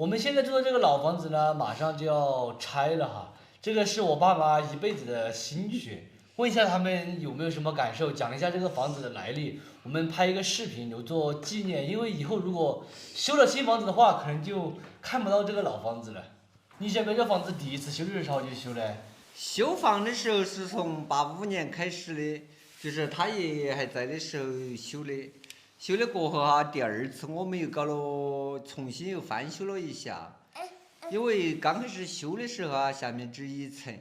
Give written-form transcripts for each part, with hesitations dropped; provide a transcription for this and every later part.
我们现在住的这个老房子呢，马上就要拆了哈。这个是我爸妈一辈子的心血，问一下他们有没有什么感受，讲一下这个房子的来历。我们拍一个视频留作纪念，因为以后如果修了新房子的话，可能就看不到这个老房子了。你晓不晓得这房子第一次修的时候就修的？修房的时候是从85年开始的，就是他爷爷还在的时候修的。修了过后哈，第二次我们又搞了，重新又翻修了一下。因为刚开始修的时候啊，下面只一层，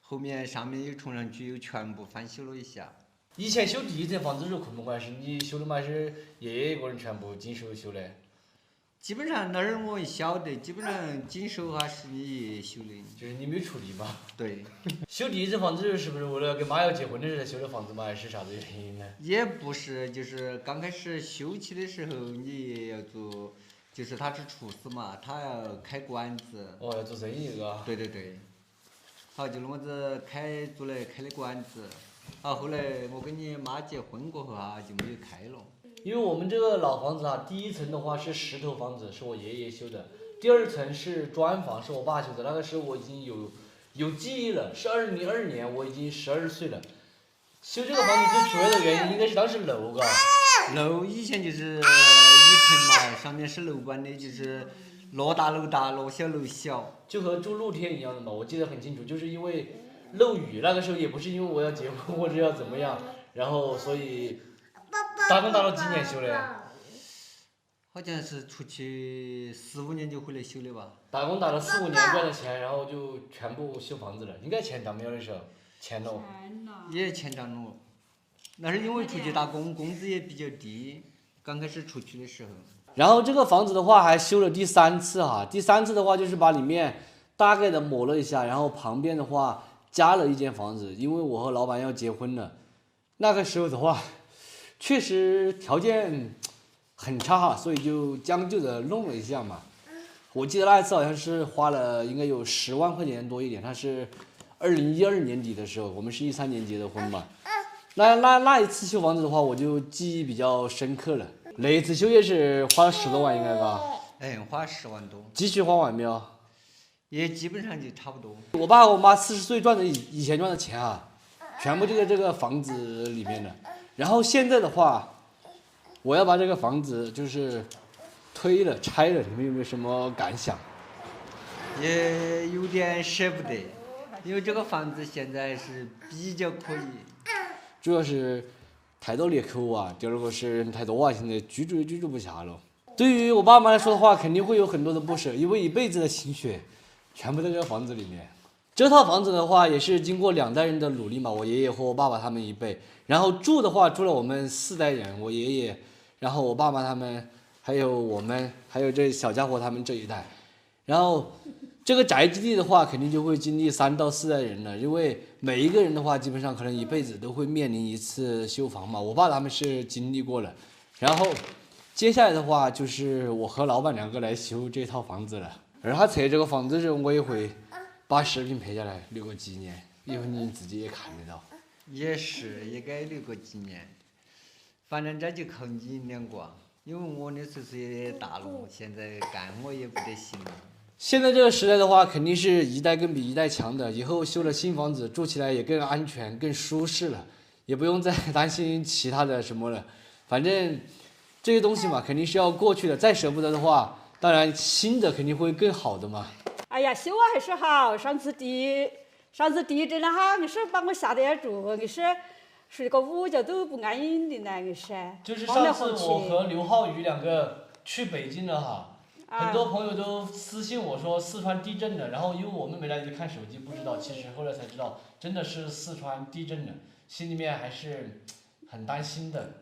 后面上面又冲上去，又全部翻修了一下。以前修第一层房子是困不困？是你修的吗？还是爷爷一个人全部经手修的？基本上那儿我也晓得，基本上经手哈是你爷爷修的。就是你没有出力嘛？对。修第一层房子是不是为了跟妈要结婚的时候修的房子吗？还是啥子原因呢？也不是，就是刚开始修起的时候，你爷爷要做，就是他是厨师嘛，他要开馆子。哦，要做生意嘎。对对对。好，就那么子开的馆子。好，后来我跟你妈结婚过后哈，就没有开了。因为我们这个老房子啊，第一层的话是石头房子，是我爷爷修的；第二层是砖房，是我爸修的。那个时候我已经有记忆了，是2002年，我已经12岁了。修这个房子最主要的原因应该是当时楼嘎。楼以前就是一层嘛，上面是楼管的，就是落大楼大，落小楼小。就和住露天一样的嘛，我记得很清楚，就是因为漏雨，那个时候也不是因为我要结婚或者要怎么样，然后所以打工打了几年修的。好像是出去4、5年就回来修的吧。打工打了4、5年赚了钱，然后就全部修房子了。应该钱涨没有那时候？钱了。也钱涨了。那是因为出去打工，工资也比较低，刚开始出去的时候。然后这个房子的话还修了第3次哈，第3次的话就是把里面大概的抹了一下，然后旁边的话加了一间房子，因为我和老板要结婚了。那个时候的话，确实条件很差哈，所以就将就着弄了一下嘛。我记得那一次好像是花了应该有10万块钱多一点，他是2012年底的时候，我们是13年结的婚嘛。那一次修房子的话，我就记忆比较深刻了。那一次修也是花了10多万应该吧？花10万多。继续花完没有？也基本上就差不多。我爸和我妈40岁赚的以前赚的钱啊，全部就在这个房子里面的。然后现在的话，我要把这个房子就是推了拆了，你们有没有什么感想？也有点舍不得，因为这个房子现在是比较可以。主要是太多裂口啊，第二个是人太多啊，现在居住也居住不下了。对于我爸妈来说的话，肯定会有很多的不舍，因为一辈子的心血全部在这个房子里面。这套房子的话，也是经过2代人的努力嘛，我爷爷和我爸爸他们一辈，然后住的话住了我们4代人，我爷爷，然后我爸爸他们，还有我们，还有这小家伙他们这一代，然后这个宅基地的话，肯定就会经历3到4代人了，因为每一个人的话，基本上可能一辈子都会面临一次修房嘛。我爸他们是经历过了，然后接下来的话就是我和老板2个来修这套房子了。而他拆这个房子的时候，我也会把视频拍下来留个纪念，以后你自己也看得到。也是，也该留个纪念。反正这就靠你2个，因为我的岁数也大了，现在干我也不得行了。现在这个时代的话，肯定是一代更比一代强的。以后修了新房子，住起来也更安全、更舒适了，也不用再担心其他的什么了。反正这些东西嘛，肯定是要过去的。再舍不得的话，当然新的肯定会更好的嘛。哎呀，修啊还是好。上次地震了哈，硬是把我吓得要住，硬是睡个午觉都不安宁的呢，硬是。就是上次我和刘浩宇2个去北京了哈。很多朋友都私信我说四川地震了，然后因为我们没来得及看手机，不知道，其实后来才知道，真的是四川地震了，心里面还是很担心的。